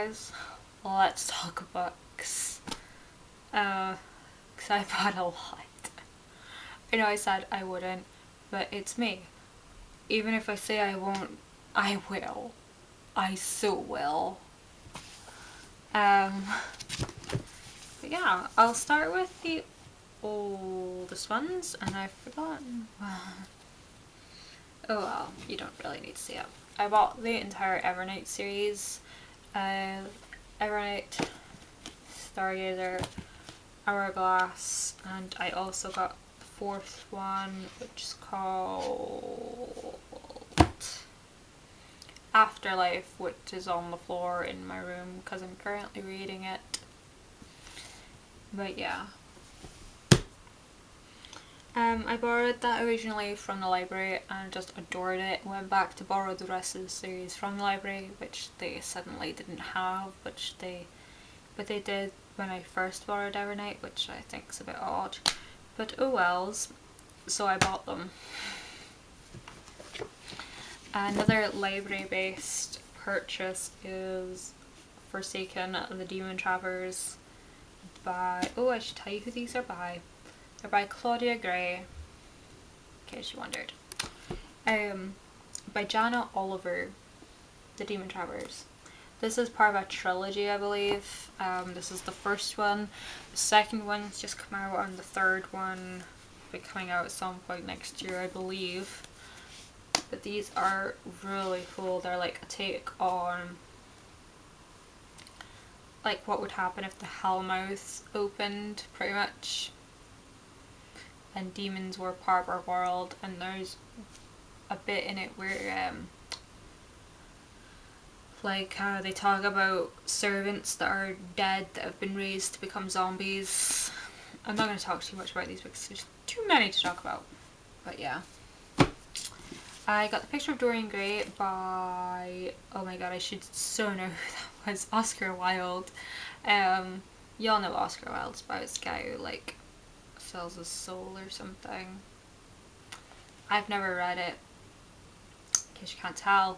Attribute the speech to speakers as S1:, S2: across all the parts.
S1: guys, let's talk books. Cause I bought a lot. I know I said I wouldn't, but it's me. Even if I say I won't, I will. I so will. Um, but yeah, I'll start with the oldest ones, and I've forgotten. Oh well, you don't really need to see it. I bought the entire Evernight series. Evernight, Stargazer, Hourglass, and I also got the fourth one, which is called Afterlife, which is on the floor in my room because I'm currently reading it. But yeah. I borrowed that originally from the library and just adored it. Went back to borrow the rest of the series from the library, which they suddenly didn't have, but they did when I first borrowed Evernight, which I think is a bit odd. But oh wells, so I bought them. Another library-based purchase is Forsaken, the Demon Trappers by... Oh, I should tell you who these are by. They're by Claudia Gray, in case you wondered. By Jana Oliver, The Demon Trappers. This is part of a trilogy, I believe. This is the first one. The second one's just come out, and the third one will be coming out at some point next year, I believe. But these are really cool. They're like a take on like what would happen if the Hellmouth opened, pretty much. And demons were part of our world, and there's a bit in it where like they talk about servants that are dead that have been raised to become zombies. I'm not going to talk too much about these because there's too many to talk about, but yeah. I got The Picture of Dorian Gray by, oh my god, I should so know who that was, Oscar Wilde. Y'all know Oscar Wilde's about this guy who like sells his soul or something. I've never read it, in case you can't tell,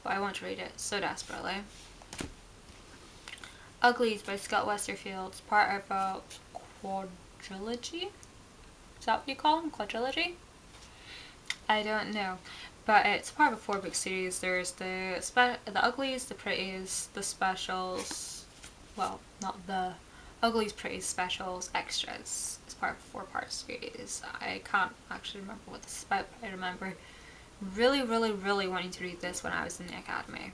S1: but I want to read it so desperately. Uglies by Scott Westerfield. It's part of a quadrilogy? Is that what you call them? Quadrilogy? I don't know, but it's part of a 4-book series. There's the Uglies, the Pretties, the Specials, well, not the Uglies, Pretties, Specials, Extras. It's part of a 4-part series. I can't actually remember what this is about, but I remember really wanting to read this when I was in the academy.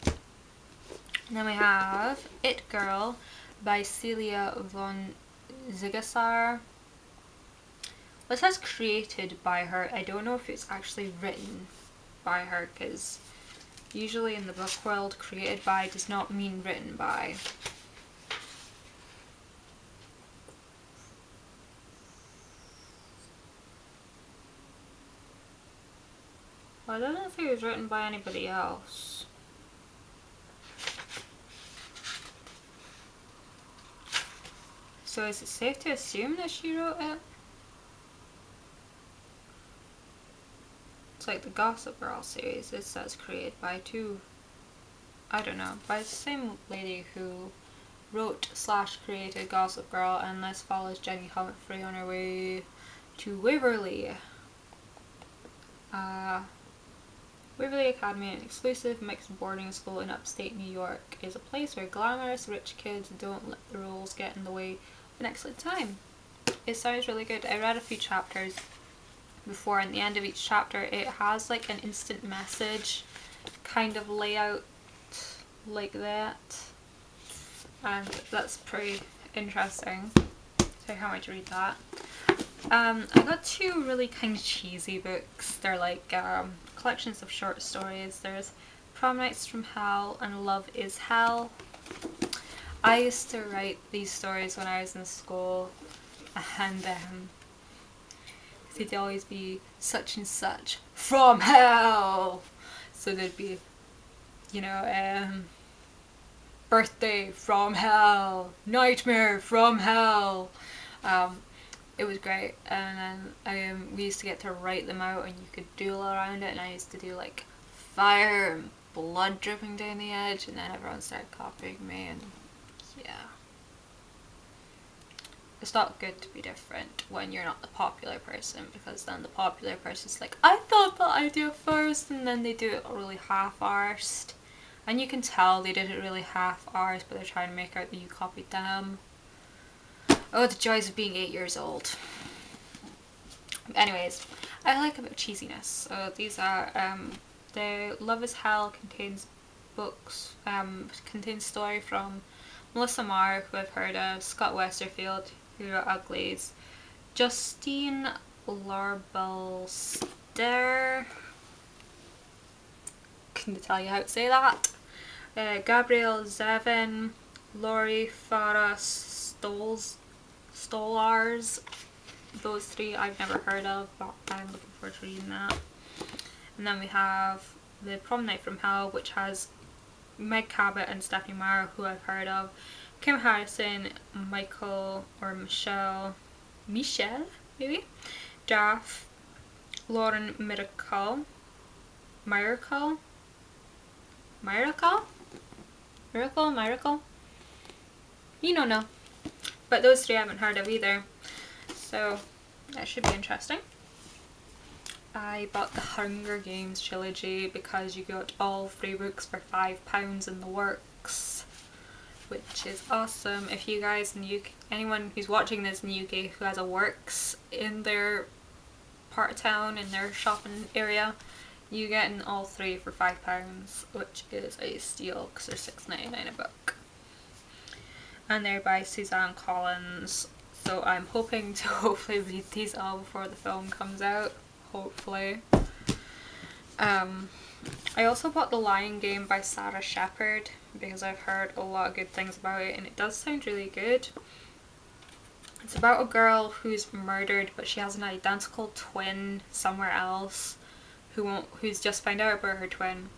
S1: And then we have It Girl by Celia von Zigasar. Well, it says created by her. I don't know if it's actually written by her, because usually in the book world, created by does not mean written by. Well, I don't think it was written by anybody else. So is it safe to assume that she wrote it? It's like the Gossip Girl series. It says created by two. I don't know. By the same lady who wrote / created Gossip Girl, and this follows Jenny Humphrey on her way to Waverly. Waverly Academy, an exclusive mixed boarding school in upstate New York, is a place where glamorous rich kids don't let the rules get in the way of an excellent time. It sounds really good. I read a few chapters before, and the end of each chapter it has like an instant message kind of layout like that, and that's pretty interesting, so I can't wait to read that. I got 2 really kind of cheesy books. They're like collections of short stories. There's Prom Nights from Hell and Love is Hell. I used to write these stories when I was in school, and they'd always be such and such from hell. So there'd be, you know, birthday from hell, nightmare from hell. It was great, and then we used to get to write them out, and you could doodle around it, and I used to do like fire and blood dripping down the edge, and then everyone started copying me, and yeah. It's not good to be different when you're not the popular person, because then the popular person's like, I thought that idea first, and then they do it really half-arsed. And you can tell they did it really half-arsed, but they're trying to make out that you copied them. Oh, the joys of being 8 years old. Anyways, I like a bit of cheesiness. So these are, the Love is Hell contains books, contains story from Melissa Marr, who I've heard of, Scott Westerfield, who wrote Uglies, Justine Larbelster, can tell you how to say that, Gabrielle Zevin, Laurie Farah Stolars. Those three I've never heard of, but I'm looking forward to reading that. And then we have The Prom Night from Hell, which has Meg Cabot and Stephanie Meyer, who I've heard of, Kim Harrison, Michael or Michelle maybe, Daff, Lauren Miracle, you don't know, but those three I haven't heard of either, so that should be interesting. I bought the Hunger Games trilogy because you got all 3 books for £5 in the works, which is awesome. If you guys in the UK, anyone who's watching this in the UK who has a works in their part of town, in their shopping area, you get in all 3 for £5, which is a steal because they're £6.99 a book. And they're by Suzanne Collins, so I'm hoping to hopefully read these all before the film comes out. Hopefully. I also bought The Lion Game by Sarah Shepard because I've heard a lot of good things about it, and it does sound really good. It's about a girl who's murdered, but she has an identical twin somewhere else who's just found out about her twin,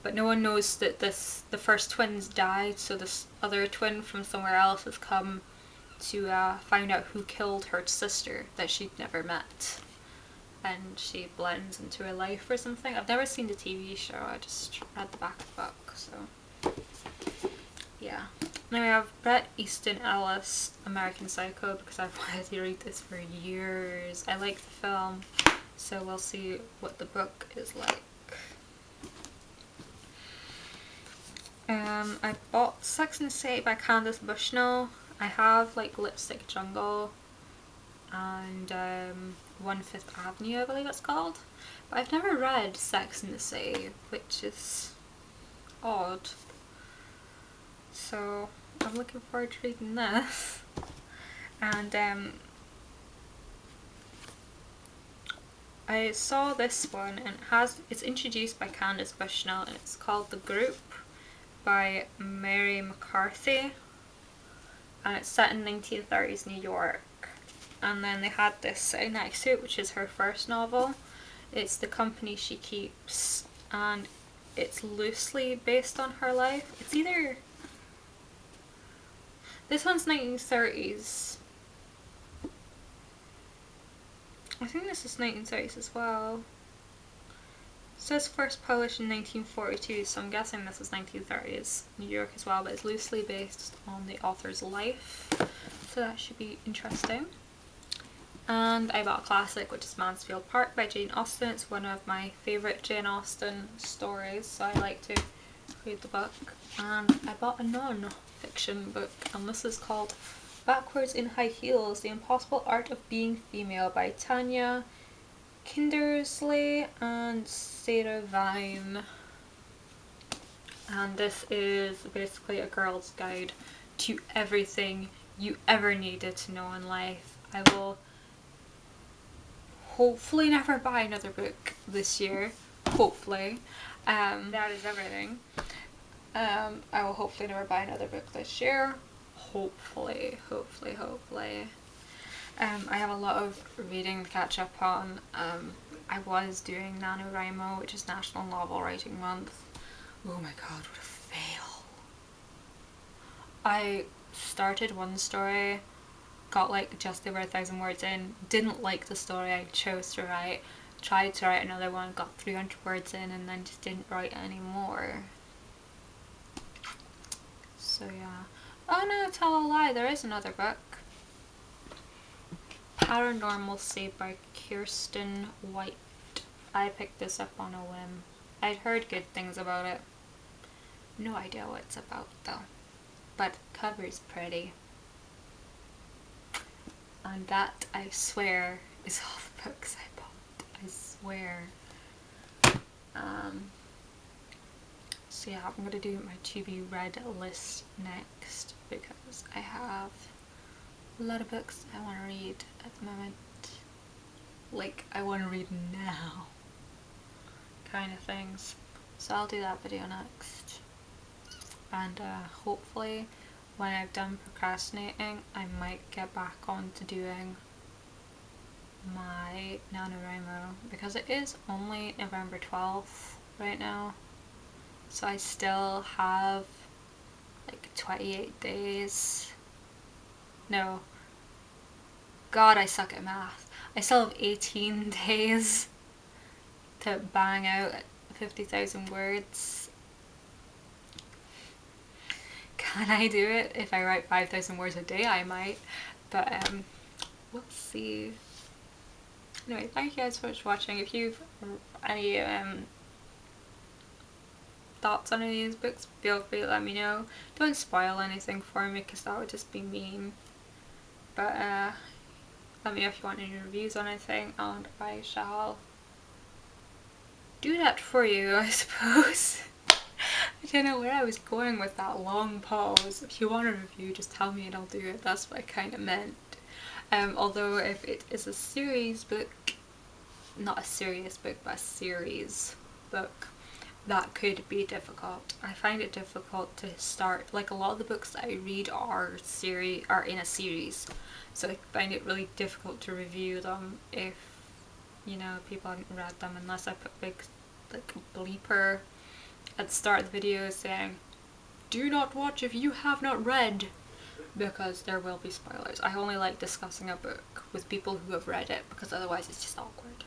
S1: but no one knows that the first twin's died, so this other twin from somewhere else has come to find out who killed her sister that she'd never met. And she blends into her life or something. I've never seen the TV show, I just read the back of the book, so yeah. Then we have Bret Easton Ellis, American Psycho, because I've wanted to read this for years. I like the film, so we'll see what the book is like. I bought Sex and the City by Candace Bushnell. I have like Lipstick Jungle and 1/5 Avenue, I believe it's called, but I've never read Sex and the City, which is odd, so I'm looking forward to reading this. And I saw this one, and it's introduced by Candace Bushnell, and it's called The Group by Mary McCarthy, and it's set in 1930s New York. And then they had this sitting next to it, which is her first novel. It's The Company She Keeps, and it's loosely based on her life. It's either... This one's 1930s. I think this is 1930s as well. It says first published in 1942, so I'm guessing this is 1930s New York as well, but it's loosely based on the author's life, so that should be interesting. And I bought a classic, which is Mansfield Park by Jane Austen. It's one of my favourite Jane Austen stories, so I like to read the book. And I bought a non-fiction book, and this is called Backwards in High Heels, The Impossible Art of Being Female by Tanya Kindersley and Sarah Vine. And this is basically a girl's guide to everything you ever needed to know in life. I will hopefully never buy another book this year. Hopefully. That is everything. I will hopefully never buy another book this year. Hopefully. I have a lot of reading to catch up on. I was doing NaNoWriMo, which is National Novel Writing Month. Oh my god, what a fail. I started one story, got like just over 1,000 words in, didn't like the story I chose to write, tried to write another one, got 300 words in, and then just didn't write anymore. So yeah. Oh no, tell a lie, there is another book. Paranormal Saved by Kiersten White. I picked this up on a whim. I'd heard good things about it. No idea what it's about though. But the cover's pretty. And that, I swear, is all the books I bought. I swear. So yeah, I'm gonna do my to be read list next because I have a lot of books I want to read at the moment. Like, I want to read now kind of things. So I'll do that video next. And hopefully when I've done procrastinating, I might get back on to doing my NaNoWriMo because it is only November 12th right now. So I still have like 28 days. No. God, I suck at math. I still have 18 days to bang out 50,000 words. Can I do it? If I write 5,000 words a day, I might. But we'll see. Anyway, thank you guys so much for watching. If you've any thoughts on any of these books, feel free to let me know. Don't spoil anything for me because that would just be mean. But let me know if you want any reviews on anything, and I shall do that for you, I suppose. I don't know where I was going with that long pause. If you want a review, just tell me and I'll do it. That's what I kind of meant. Although if it is a series book, not a serious book, but a series book, that could be difficult. I find it difficult to start, like a lot of the books that I read are in a series, so I find it really difficult to review them if, you know, people haven't read them, unless I put big like bleeper at the start of the video saying, do not watch if you have not read, because there will be spoilers. I only like discussing a book with people who have read it because otherwise it's just awkward.